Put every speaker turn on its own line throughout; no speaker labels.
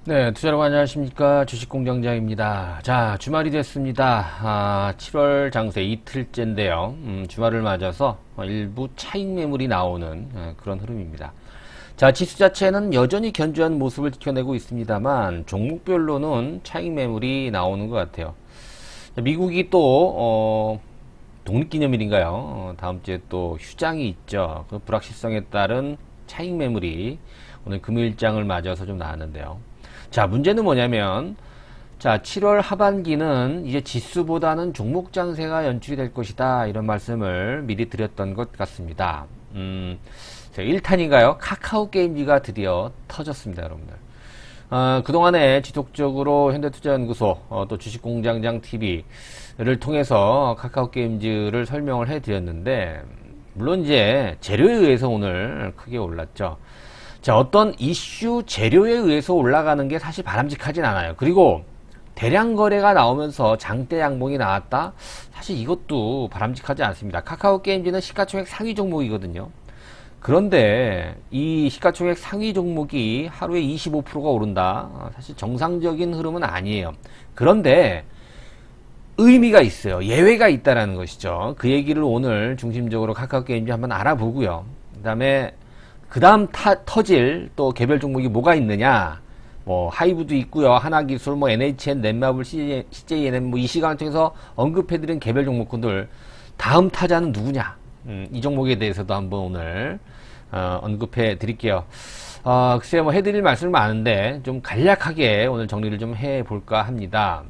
네, 투자로 안녕하십니까. 주식공장장입니다. 자, 주말이 됐습니다. 7월 장세 이틀째인데요. 주말을 맞아서 일부 차익 매물이 나오는 그런 흐름입니다. 자, 지수 자체는 여전히 견조한 모습을 지켜내고 있습니다만 종목별로는 차익 매물이 나오는 것 같아요. 미국이 또 독립기념일인가요? 다음 주에 또 휴장이 있죠. 그 불확실성에 따른 차익 매물이 오늘 금요일장을 맞아서 좀 나왔는데요. 자, 문제는 뭐냐면, 자, 7월 하반기는 이제 지수보다는 종목 장세가 연출이 될 것이다. 이런 말씀을 미리 드렸던 것 같습니다. 1탄인가요? 카카오 게임즈가 드디어 터졌습니다, 여러분들. 그동안에 지속적으로 현대투자연구소, 또 주식공장장 TV를 통해서 카카오 게임즈를 설명을 해 드렸는데, 물론 이제 재료에 의해서 오늘 크게 올랐죠. 자, 어떤 이슈 재료에 의해서 올라가는 게 사실 바람직하진 않아요. 그리고 대량 거래가 나오면서 장대 양봉이 나왔다? 사실 이것도 바람직하지 않습니다. 카카오 게임즈는 시가총액 상위 종목이거든요. 그런데 이 시가총액 상위 종목이 하루에 25%가 오른다? 사실 정상적인 흐름은 아니에요. 그런데 의미가 있어요. 예외가 있다라는 것이죠. 그 얘기를 오늘 중심적으로 카카오 게임즈 한번 알아보고요. 그 다음 터질 또 개별 종목이 뭐가 있느냐. 뭐 하이브도 있고요. 하나기술, 뭐 NHN, 넷마블, CJNM 뭐 이 시간을 통해서 언급해드린 개별 종목군들 다음 타자는 누구냐. 이 종목에 대해서도 한번 오늘 언급해 드릴게요. 글쎄요, 뭐 해드릴 말씀은 많은데 좀 간략하게 오늘 정리를 좀 해볼까 합니다.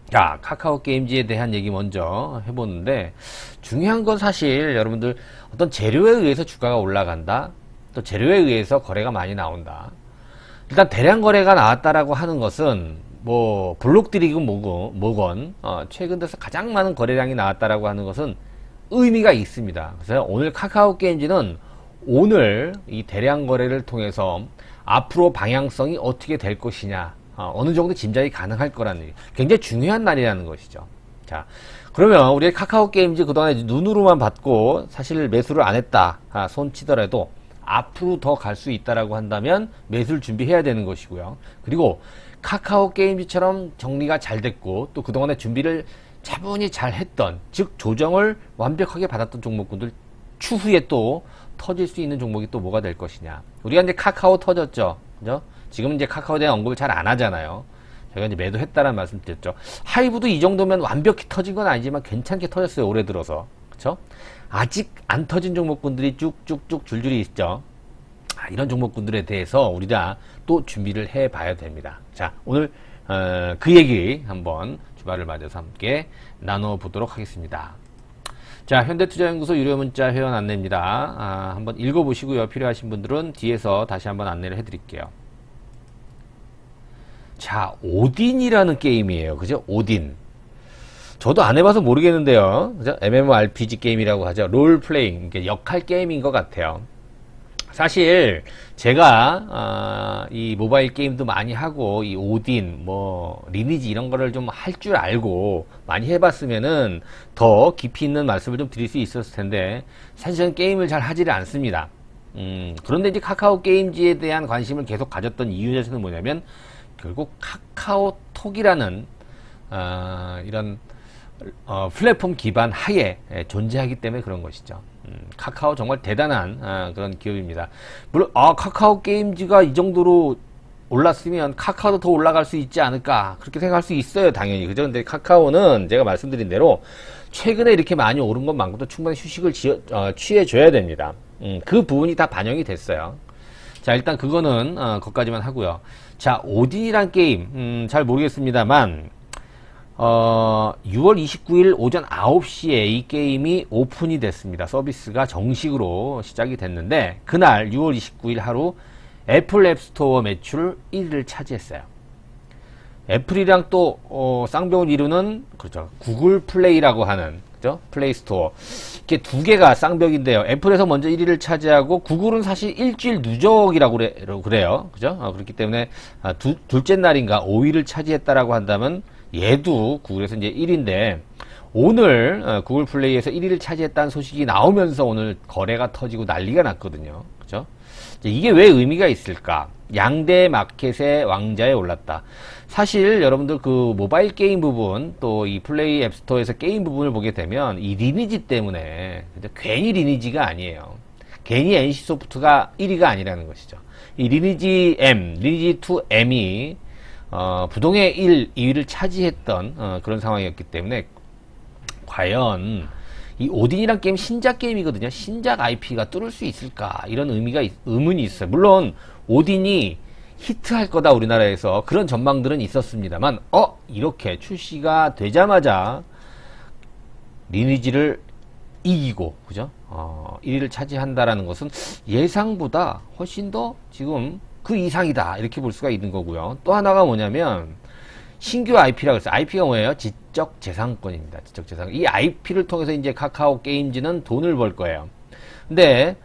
자, 카카오 게임즈에 대한 얘기 먼저 해보는데 중요한 건 사실 여러분들 어떤 재료에 의해서 주가가 올라간다. 또 재료에 의해서 거래가 많이 나온다. 일단 대량 거래가 나왔다라고 하는 것은 뭐 블록들이건 뭐건 최근 들어서 가장 많은 거래량이 나왔다라고 하는 것은 의미가 있습니다. 그래서 오늘 카카오 게임즈는 오늘 이 대량 거래를 통해서 앞으로 방향성이 어떻게 될 것이냐, 어느 정도 짐작이 가능할 거라는 얘기. 굉장히 중요한 날이라는 것이죠. 자, 그러면 우리 카카오 게임즈 그동안에 눈으로만 봤고 사실 매수를 안 했다 손 치더라도 앞으로 더 갈 수 있다라고 한다면 매수를 준비해야 되는 것이고요. 그리고 카카오 게임즈처럼 정리가 잘 됐고 또 그동안에 준비를 차분히 잘 했던, 즉 조정을 완벽하게 받았던 종목군들 추후에 또 터질 수 있는 종목이 또 뭐가 될 것이냐. 우리가 이제 카카오 터졌죠. 그죠? 지금은 이제 카카오에 대한 언급을 잘 안 하잖아요. 저희가 이제 매도했다라는 말씀 드렸죠. 하이브도 이 정도면 완벽히 터진 건 아니지만 괜찮게 터졌어요. 올해 들어서. 그쵸? 아직 안 터진 종목군들이 쭉쭉쭉 줄줄이 있죠. 이런 종목군들에 대해서 우리가 또 준비를 해 봐야 됩니다. 자, 오늘 그 얘기 한번 주말을 맞아서 함께 나눠보도록 하겠습니다. 자, 현대투자연구소 유료문자 회원 안내입니다. 한번 읽어보시고요. 필요하신 분들은 뒤에서 다시 한번 안내를 해드릴게요. 자, 오딘이라는 게임이에요. 그죠? 오딘. 저도 안 해봐서 모르겠는데요. 그죠? MMORPG 게임이라고 하죠. 롤플레잉, 역할 게임인 것 같아요. 사실 제가 이 모바일 게임도 많이 하고 이 오딘, 뭐 리니지 이런 거를 좀 할 줄 알고 많이 해봤으면은 더 깊이 있는 말씀을 좀 드릴 수 있었을 텐데 사실 저는 게임을 잘 하지를 않습니다. 그런데 이제 카카오 게임즈에 대한 관심을 계속 가졌던 이유 자체는 뭐냐면 결국 카카오톡이라는 이런 플랫폼 기반 하에 존재하기 때문에 그런 것이죠. 카카오 정말 대단한 그런 기업입니다. 물론 카카오 게임즈가 이 정도로 올랐으면 카카오도 더 올라갈 수 있지 않을까 그렇게 생각할 수 있어요. 당연히. 그죠? 근데 카카오는 제가 말씀드린 대로 최근에 이렇게 많이 오른 것만큼도 충분히 휴식을 취해줘야 됩니다. 그 부분이 다 반영이 됐어요. 자, 일단 그거는 거기까지만 하고요. 자, 오딘이란 게임 잘 모르겠습니다만 6월 29일 오전 9시에 이 게임이 오픈이 됐습니다. 서비스가 정식으로 시작이 됐는데 그날 6월 29일 하루 애플 앱스토어 매출 1위를 차지했어요. 애플이랑 또 쌍벽을 이루는 그렇죠. 구글 플레이라고 하는 그죠? 플레이 스토어. 이렇게 두 개가 쌍벽인데요. 애플에서 먼저 1위를 차지하고 구글은 사실 일주일 누적이라고 그래요. 그죠? 그렇기 때문에 둘째 날인가 5위를 차지했다라고 한다면 얘도 구글에서 이제 1위인데 오늘 구글 플레이에서 1위를 차지했다는 소식이 나오면서 오늘 거래가 터지고 난리가 났거든요. 그죠? 이게 왜 의미가 있을까? 양대 마켓의 왕자에 올랐다. 사실 여러분들 그 모바일 게임 부분 또 이 플레이 앱스토어에서 게임 부분을 보게 되면 이 리니지 때문에 괜히 리니지가 아니에요. 괜히 NC소프트가 1위가 아니라는 것이죠. 이 리니지 M, 리니지 2M이 부동의 2위를 차지했던 그런 상황이었기 때문에 과연 이 오딘이란 게임 신작 게임이거든요. 신작 IP가 뚫을 수 있을까? 이런 의문이 있어요. 물론 오딘이 히트할 거다 우리나라에서 그런 전망들은 있었습니다만 이렇게 출시가 되자마자 리니지를 이기고 그죠? 1위를 차지한다라는 것은 예상보다 훨씬 더 지금 그 이상이다 이렇게 볼 수가 있는 거고요. 또 하나가 뭐냐면 신규 IP라고 했어요. IP가 뭐예요? 지적재산권입니다. 지적재산. 이 IP를 통해서 이제 카카오 게임즈는 돈을 벌 거예요. 근데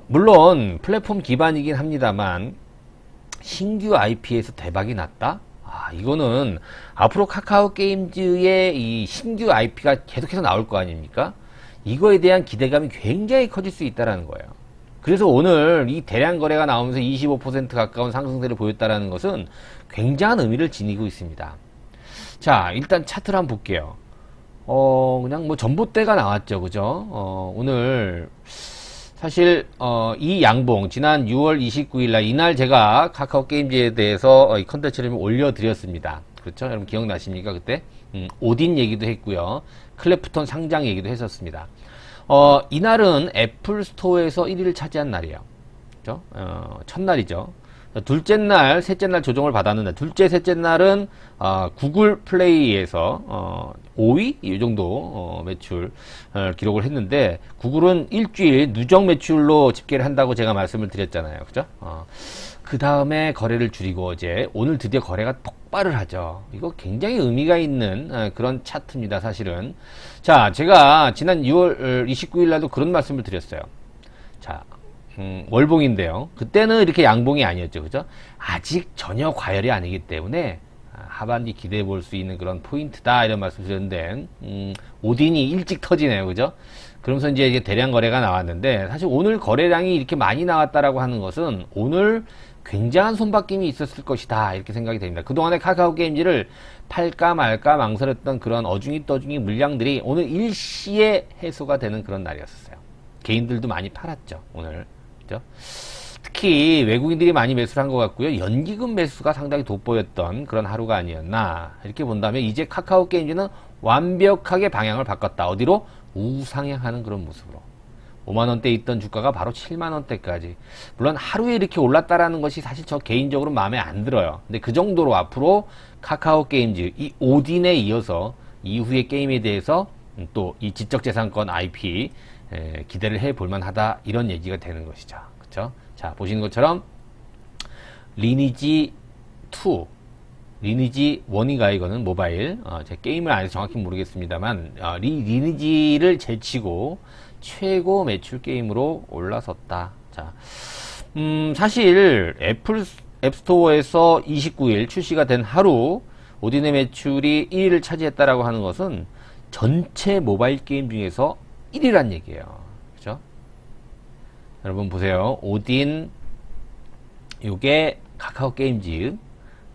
물론 플랫폼 기반이긴 합니다만 신규 IP에서 대박이 났다? 이거는 앞으로 카카오 게임즈의 이 신규 IP가 계속해서 나올 거 아닙니까? 이거에 대한 기대감이 굉장히 커질 수 있다는 거예요. 그래서 오늘 이 대량 거래가 나오면서 25% 가까운 상승세를 보였다는 것은 굉장한 의미를 지니고 있습니다. 자, 일단 차트를 한번 볼게요. 그냥 뭐 전봇대가 나왔죠. 그죠? 오늘 사실 이 양봉 지난 6월 29일 날 이날 제가 카카오 게임즈에 대해서 이 컨텐츠를 올려드렸습니다. 그렇죠? 여러분 기억나십니까? 그때 오딘 얘기도 했고요. 클래프톤 상장 얘기도 했었습니다. 이날은 애플 스토어에서 1위를 차지한 날이에요. 그죠? 첫날이죠. 둘째 날, 셋째 날 조정을 받았는데, 둘째, 셋째 날은, 구글 플레이에서, 5위? 이 정도, 매출, 기록을 했는데, 구글은 일주일 누적 매출로 집계를 한다고 제가 말씀을 드렸잖아요. 그죠? 그 다음에 거래를 줄이고, 오늘 드디어 거래가 폭발을 하죠. 이거 굉장히 의미가 있는, 그런 차트입니다, 사실은. 자, 제가 지난 6월 29일 날도 그런 말씀을 드렸어요. 자, 월봉인데요. 그때는 이렇게 양봉이 아니었죠. 그죠? 아직 전혀 과열이 아니기 때문에 하반기 기대해 볼 수 있는 그런 포인트다. 이런 말씀 드렸는데, 오딘이 일찍 터지네요. 그죠? 그러면서 이제 대량 거래가 나왔는데, 사실 오늘 거래량이 이렇게 많이 나왔다라고 하는 것은 오늘 굉장한 손바뀜이 있었을 것이다. 이렇게 생각이 됩니다. 그동안에 카카오 게임즈를 팔까 말까 망설였던 그런 어중이 떠중이 물량들이 오늘 일시에 해소가 되는 그런 날이었어요. 개인들도 많이 팔았죠. 오늘. 그죠? 특히 외국인들이 많이 매수를 한 것 같고요. 연기금 매수가 상당히 돋보였던 그런 하루가 아니었나 이렇게 본다면 이제 카카오 게임즈는 완벽하게 방향을 바꿨다. 어디로? 우상향하는 그런 모습으로 5만원대 있던 주가가 바로 7만원대까지. 물론 하루에 이렇게 올랐다라는 것이 사실 저 개인적으로 마음에 안 들어요. 근데 그 정도로 앞으로 카카오 게임즈 이 오딘에 이어서 이후의 게임에 대해서 또 이 지적재산권 IP 기대를 해볼 만하다 이런 얘기가 되는 것이죠. 그쵸? 자, 보시는 것처럼 리니지 2 리니지 1인가 이거는 모바일 제 게임을 안 해서 정확히 모르겠습니다만 리니지를 제치고 최고 매출 게임으로 올라섰다. 자, 사실 애플 앱스토어에서 29일 출시가 된 하루 오딘의 매출이 1위를 차지했다라고 하는 것은 전체 모바일 게임 중에서 1위란 얘기예요. 그죠? 여러분 보세요. 오딘 요게 카카오 게임즈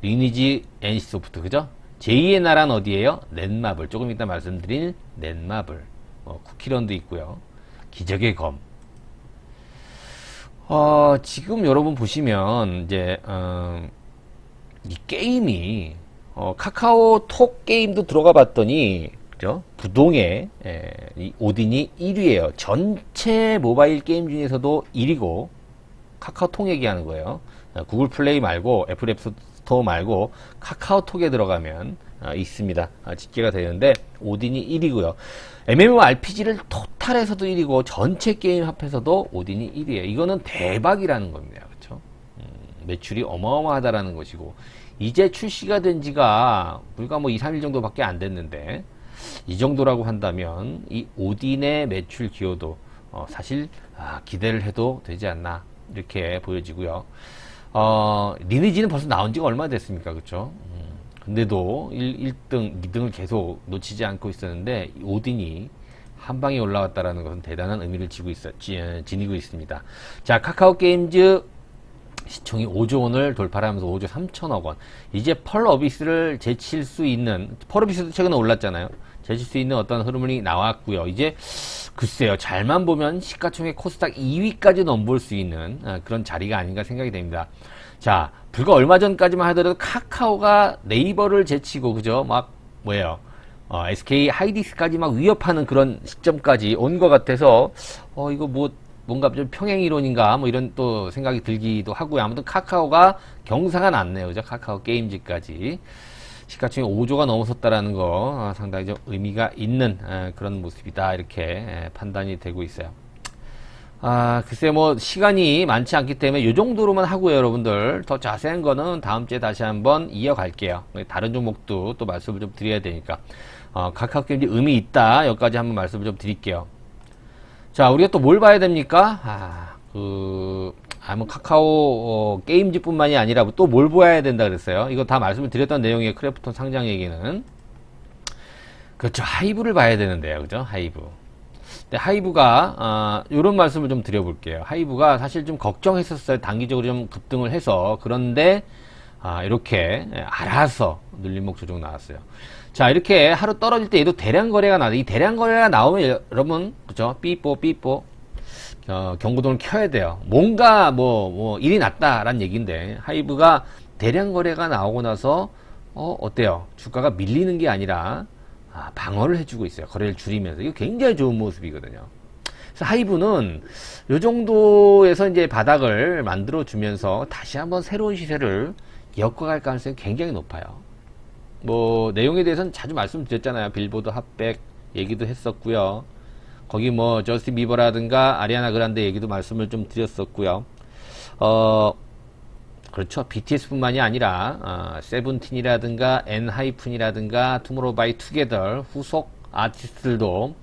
리니지 NC소프트 그죠? 제2의 나라는 어디예요? 넷마블. 조금 이따 말씀드릴 넷마블. 쿠키런도 있고요. 기적의 검. 지금 여러분 보시면 이제 이 게임이 카카오톡 게임도 들어가 봤더니 그죠? 부동의 이 오딘이 1위예요. 전체 모바일 게임 중에서도 1위고 카카오톡 얘기하는 거예요. 구글 플레이 말고 애플 앱스토어 말고 카카오톡에 들어가면 있습니다. 집계가 되는데 오딘이 1위고요. MMORPG를 토탈에서도 1위고 전체 게임 합해서도 오딘이 1위예요. 이거는 대박이라는 겁니다. 그렇죠? 매출이 어마어마하다라는 것이고 이제 출시가 된 지가 불과 뭐 2, 3일 정도밖에 안 됐는데 이 정도라고 한다면 이 오딘의 매출 기여도 사실 기대를 해도 되지 않나 이렇게 보여지고요. 리니지는 벌써 나온 지가 얼마 됐습니까? 그렇죠? 근데도 1등, 2등을 계속 놓치지 않고 있었는데 오딘이 한 방에 올라왔다라는 것은 대단한 의미를 지니고 있습니다. 자, 카카오 게임즈 시총이 5조 원을 돌파하면서 5조 3천억 원. 이제 펄 어비스를 제칠 수 있는, 펄 어비스도 최근에 올랐잖아요. 제칠 수 있는 어떤 흐름이 나왔고요. 이제 글쎄요, 잘만 보면 시가총액 코스닥 2위까지 넘볼 수 있는 그런 자리가 아닌가 생각이 됩니다. 자, 불과 얼마 전까지만 하더라도 카카오가 네이버를 제치고, 그죠? 막 뭐예요? SK 하이디스까지 막 위협하는 그런 시점까지 온 것 같아서 이거 뭔가 좀 평행이론인가 뭐 이런 또 생각이 들기도 하고요. 아무튼 카카오가 경사가 났네요. 그죠? 카카오 게임즈까지 시가총액 5조가 넘어섰다라는 거 상당히 좀 의미가 있는 그런 모습이다 이렇게 판단이 되고 있어요. 글쎄 뭐 시간이 많지 않기 때문에 이 정도로만 하고요. 여러분들 더 자세한 거는 다음 주에 다시 한번 이어갈게요. 다른 종목도 또 말씀을 좀 드려야 되니까 카카오 게임즈 의미 있다 여기까지 한번 말씀을 좀 드릴게요. 자, 우리가 또 뭘 봐야 됩니까? 뭐 카카오 게임즈 뿐만이 아니라 또 뭘 보아야 된다 그랬어요. 이거 다 말씀을 드렸던 내용이에요. 크래프톤 상장 얘기는. 그렇죠. 하이브를 봐야 되는데요. 그죠? 하이브. 근데 하이브가 요런 말씀을 좀 드려볼게요. 하이브가 사실 좀 걱정했었어요. 단기적으로 좀 급등을 해서. 그런데 이렇게 알아서 눌림목 조정 나왔어요. 자, 이렇게 하루 떨어질 때 얘도 대량 거래가 나와. 이 대량 거래가 나오면 여러분, 그죠? 삐뽀 경고등을 켜야 돼요. 뭔가 일이 났다라는 얘기인데 하이브가 대량 거래가 나오고 나서 어때요? 주가가 밀리는 게 아니라 방어를 해주고 있어요. 거래를 줄이면서. 이거 굉장히 좋은 모습이거든요. 그래서 하이브는 요 정도에서 이제 바닥을 만들어 주면서 다시 한번 새로운 시세를 엮어갈 가능성이 굉장히 높아요. 뭐 내용에 대해서는 자주 말씀드렸잖아요. 빌보드 핫백 얘기도 했었고요. 거기 뭐 저스틴 비버라든가 아리아나 그란데 얘기도 말씀을 좀 드렸었고요. 그렇죠. BTS뿐만이 아니라 세븐틴이라든가 엔하이픈이라든가 투모로우바이투게더 후속 아티스트들도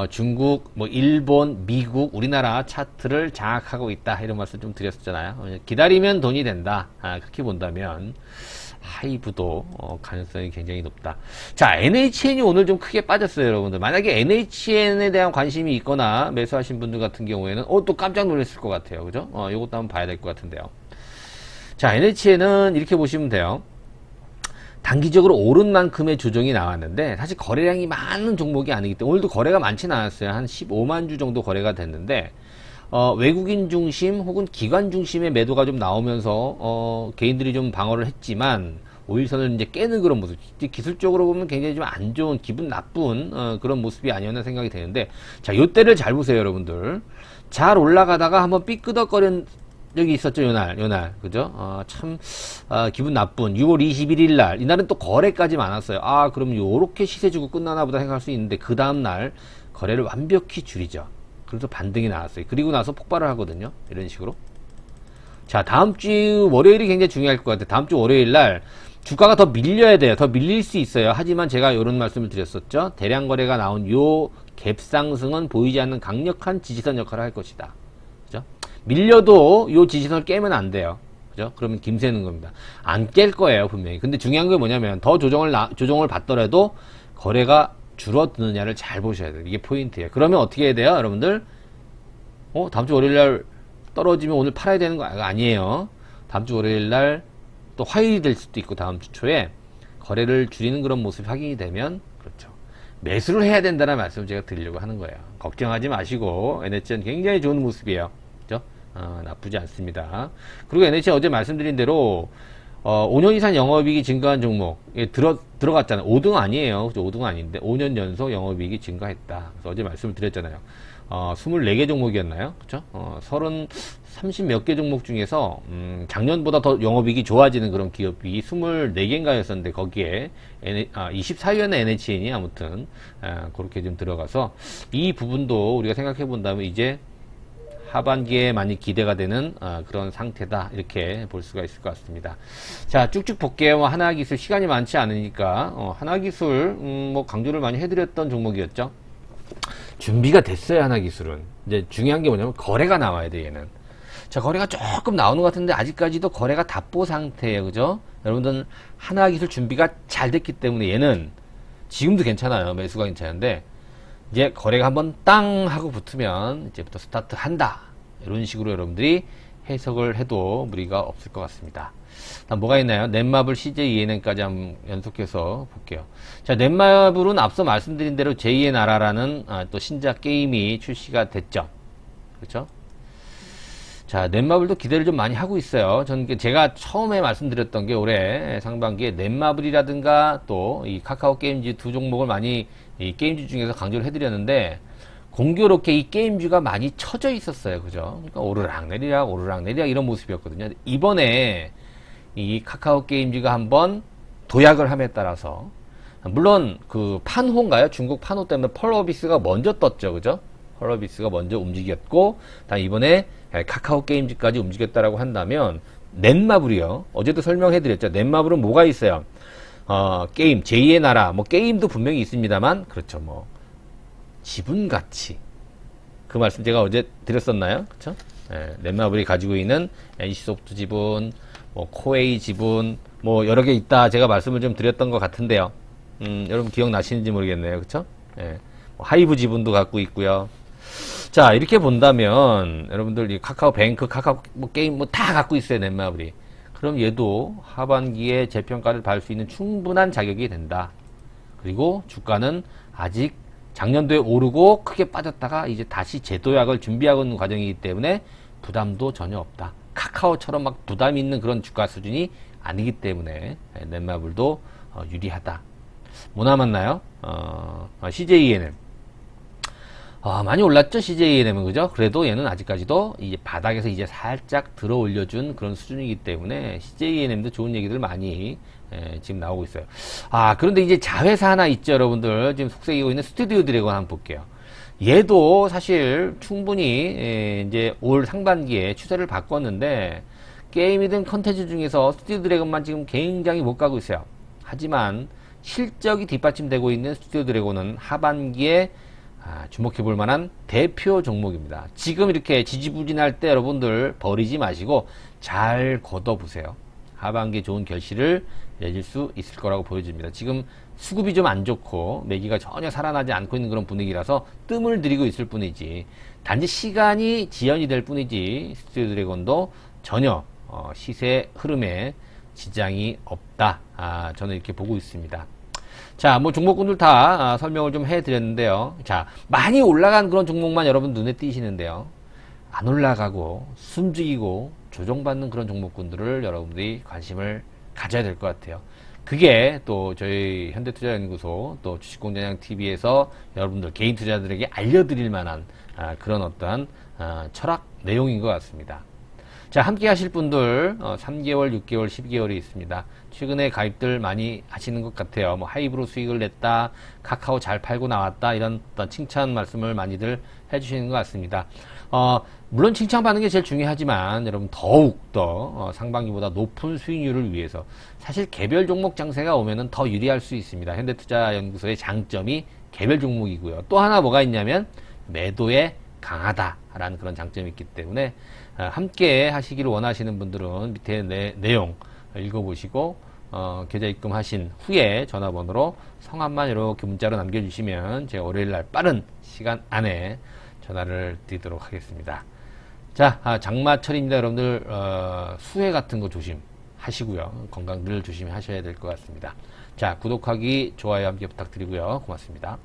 중국, 뭐 일본, 미국, 우리나라 차트를 장악하고 있다 이런 말씀 좀 드렸었잖아요. 기다리면 돈이 된다. 그렇게 본다면 하이브도 가능성이 굉장히 높다. 자, NHN이 오늘 좀 크게 빠졌어요, 여러분들. 만약에 NHN에 대한 관심이 있거나 매수하신 분들 같은 경우에는 또 깜짝 놀랐을 것 같아요. 그죠? 요것도 한번 봐야 될 것 같은데요. 자, NHN은 이렇게 보시면 돼요. 단기적으로 오른 만큼의 조정이 나왔는데 사실 거래량이 많은 종목이 아니기 때문에 오늘도 거래가 많지는 않았어요. 한 15만 주 정도 거래가 됐는데 외국인 중심 혹은 기관 중심의 매도가 좀 나오면서 개인들이 좀 방어를 했지만 5일선을 이제 깨는 그런 모습. 기술적으로 보면 굉장히 좀 안 좋은, 기분 나쁜 그런 모습이 아니었나 생각이 되는데, 자, 요때를 잘 보세요, 여러분들. 잘 올라가다가 한번 삐끄덕거린 적이 있었죠, 요날. 그죠? 기분 나쁜 6월 21일 날. 이날은 또 거래까지 많았어요. 그럼 요렇게 시세 주고 끝나나 보다 생각할 수 있는데, 그 다음날 거래를 완벽히 줄이죠. 그래서 반등이 나왔어요. 그리고 나서 폭발을 하거든요. 이런 식으로. 자, 다음 주 월요일이 굉장히 중요할 것 같아요. 다음 주 월요일 날 주가가 더 밀려야 돼요. 더 밀릴 수 있어요. 하지만 제가 이런 말씀을 드렸었죠. 대량 거래가 나온 요 갭 상승은 보이지 않는 강력한 지지선 역할을 할 것이다. 그죠? 밀려도 요 지지선을 깨면 안 돼요. 그죠? 그러면 김새는 겁니다. 안 깰 거예요, 분명히. 근데 중요한 게 뭐냐면 더 조정을 받더라도 거래가 줄어드느냐를 잘 보셔야 돼요. 이게 포인트예요. 그러면 어떻게 해야 돼요, 여러분들? 다음 주 월요일 날 떨어지면 오늘 팔아야 되는 거 아니에요. 다음 주 월요일 날 또 화요일이 될 수도 있고 다음 주 초에 거래를 줄이는 그런 모습이 확인이 되면 그렇죠. 매수를 해야 된다는 말씀을 제가 드리려고 하는 거예요. 걱정하지 마시고 NHN 굉장히 좋은 모습이에요. 그죠? 나쁘지 않습니다. 그리고 NHN 어제 말씀드린 대로 5년 이상 영업이익이 증가한 종목 들어갔잖아요. 5등 아니에요. 그죠? 5등 아닌데 5년 연속 영업이익이 증가했다. 그래서 어제 말씀을 드렸잖아요. 24개 종목이었나요? 그쵸? 30 몇 개 종목 중에서, 작년보다 더 영업이익이 좋아지는 그런 기업이 24개인가 였었는데, 거기에, 24위였나 NHN이 아무튼, 그렇게 좀 들어가서, 이 부분도 우리가 생각해 본다면 이제 하반기에 많이 기대가 되는, 그런 상태다. 이렇게 볼 수가 있을 것 같습니다. 자, 쭉쭉 볼게요. 하나기술 시간이 많지 않으니까, 하나기술, 강조를 많이 해드렸던 종목이었죠. 준비가 됐어요, 하나기술은. 이제 중요한 게 뭐냐면 거래가 나와야 돼, 얘는. 자, 거래가 조금 나오는 것 같은데 아직까지도 거래가 답보 상태예요. 그죠? 여러분들 하나기술 준비가 잘 됐기 때문에 얘는 지금도 괜찮아요. 매수가 괜찮은데 이제 거래가 한번 땅 하고 붙으면 이제부터 스타트 한다. 이런 식으로 여러분들이 해석을 해도 무리가 없을 것 같습니다. 다음 뭐가 있나요? 넷마블, CJ, ENM까지 한번 연속해서 볼게요. 자, 넷마블은 앞서 말씀드린 대로 제2의 나라라는 또 신작 게임이 출시가 됐죠. 그렇죠? 자, 넷마블도 기대를 좀 많이 하고 있어요. 저는 제가 처음에 말씀드렸던 게 올해 상반기에 넷마블이라든가 또 이 카카오 게임즈 두 종목을 많이 이 게임즈 중에서 강조를 해드렸는데 공교롭게 이 게임즈가 많이 처져 있었어요. 그죠? 그러니까 오르락내리락 이런 모습이었거든요. 이번에 이 카카오 게임즈가 한번 도약을 함에 따라서 물론 그 판호인가요? 중국 판호 때문에 펄어비스가 먼저 떴죠. 그죠? 펄어비스가 먼저 움직였고 이번에 카카오 게임즈까지 움직였다라고 한다면 넷마블이요. 어제도 설명해드렸죠. 넷마블은 뭐가 있어요? 게임 제2의 나라 뭐 게임도 분명히 있습니다만 그렇죠. 뭐 지분 가치 그 말씀 제가 어제 드렸었나요? 그렇죠? 넷마블이 가지고 있는 NC소프트 지분, 뭐 코웨이 지분, 뭐 여러 개 있다 제가 말씀을 좀 드렸던 것 같은데요. 여러분 기억나시는지 모르겠네요. 그렇죠? 뭐 하이브 지분도 갖고 있고요. 자, 이렇게 본다면 여러분들 이 카카오뱅크, 카카오 뭐 게임 뭐 다 갖고 있어요. 넷마블이. 그럼 얘도 하반기에 재평가를 받을 수 있는 충분한 자격이 된다. 그리고 주가는 아직 작년도에 오르고 크게 빠졌다가 이제 다시 재도약을 준비하고 있는 과정이기 때문에 부담도 전혀 없다. 카카오처럼 막 부담이 있는 그런 주가 수준이 아니기 때문에 넷마블도 유리하다. 뭐 남았나요? CJENM. 많이 올랐죠, CJENM은. 그죠? 그래도 얘는 아직까지도 이제 바닥에서 이제 살짝 들어 올려준 그런 수준이기 때문에 CJENM도 좋은 얘기들 많이 지금 나오고 있어요. 그런데 이제 자회사 하나 있죠, 여러분들. 지금 속삭이고 있는 스튜디오 드래곤 한번 볼게요. 얘도 사실 충분히 이제 올 상반기에 추세를 바꿨는데 게임이든 컨텐츠 중에서 스튜디오 드래곤만 지금 굉장히 못 가고 있어요. 하지만 실적이 뒷받침되고 있는 스튜디오 드래곤은 하반기에 주목해 볼 만한 대표 종목입니다. 지금 이렇게 지지부진할 때 여러분들 버리지 마시고 잘 걷어보세요. 하반기에 좋은 결실을 내줄 수 있을 거라고 보여집니다. 지금 수급이 좀 안 좋고 매기가 전혀 살아나지 않고 있는 그런 분위기라서 뜸을 들이고 있을 뿐이지 단지 시간이 지연이 될 뿐이지 스튜디오 드래곤도 전혀 시세 흐름에 지장이 없다. 저는 이렇게 보고 있습니다. 자, 뭐 종목군들 다 설명을 좀 해드렸는데요. 자, 많이 올라간 그런 종목만 여러분 눈에 띄시는데요. 안 올라가고 숨죽이고 조정받는 그런 종목군들을 여러분들이 관심을 가져야 될 것 같아요. 그게 또 저희 현대투자연구소 또 주식공장장TV에서 여러분들 개인 투자들에게 알려드릴 만한 그런 어떠한 철학 내용인 것 같습니다. 자, 함께 하실 분들 3개월, 6개월, 12개월이 있습니다. 최근에 가입들 많이 하시는 것 같아요. 뭐 하이브로 수익을 냈다, 카카오 잘 팔고 나왔다, 이런 어떤 칭찬 말씀을 많이들 해주시는 것 같습니다. 물론 칭찬받는 게 제일 중요하지만 여러분 더욱더 상반기보다 높은 수익률을 위해서 사실 개별 종목 장세가 오면은 더 유리할 수 있습니다. 현대투자연구소의 장점이 개별 종목이고요. 또 하나 뭐가 있냐면 매도에 강하다라는 그런 장점이 있기 때문에 함께 하시기를 원하시는 분들은 밑에 내용 읽어보시고 계좌 입금하신 후에 전화번호로 성함만 이렇게 문자로 남겨주시면 제가 월요일날 빠른 시간 안에 전화를 드리도록 하겠습니다. 자, 장마철입니다. 여러분들 수해 같은 거 조심하시고요. 건강 늘 조심하셔야 될 것 같습니다. 자, 구독하기, 좋아요 함께 부탁드리고요. 고맙습니다.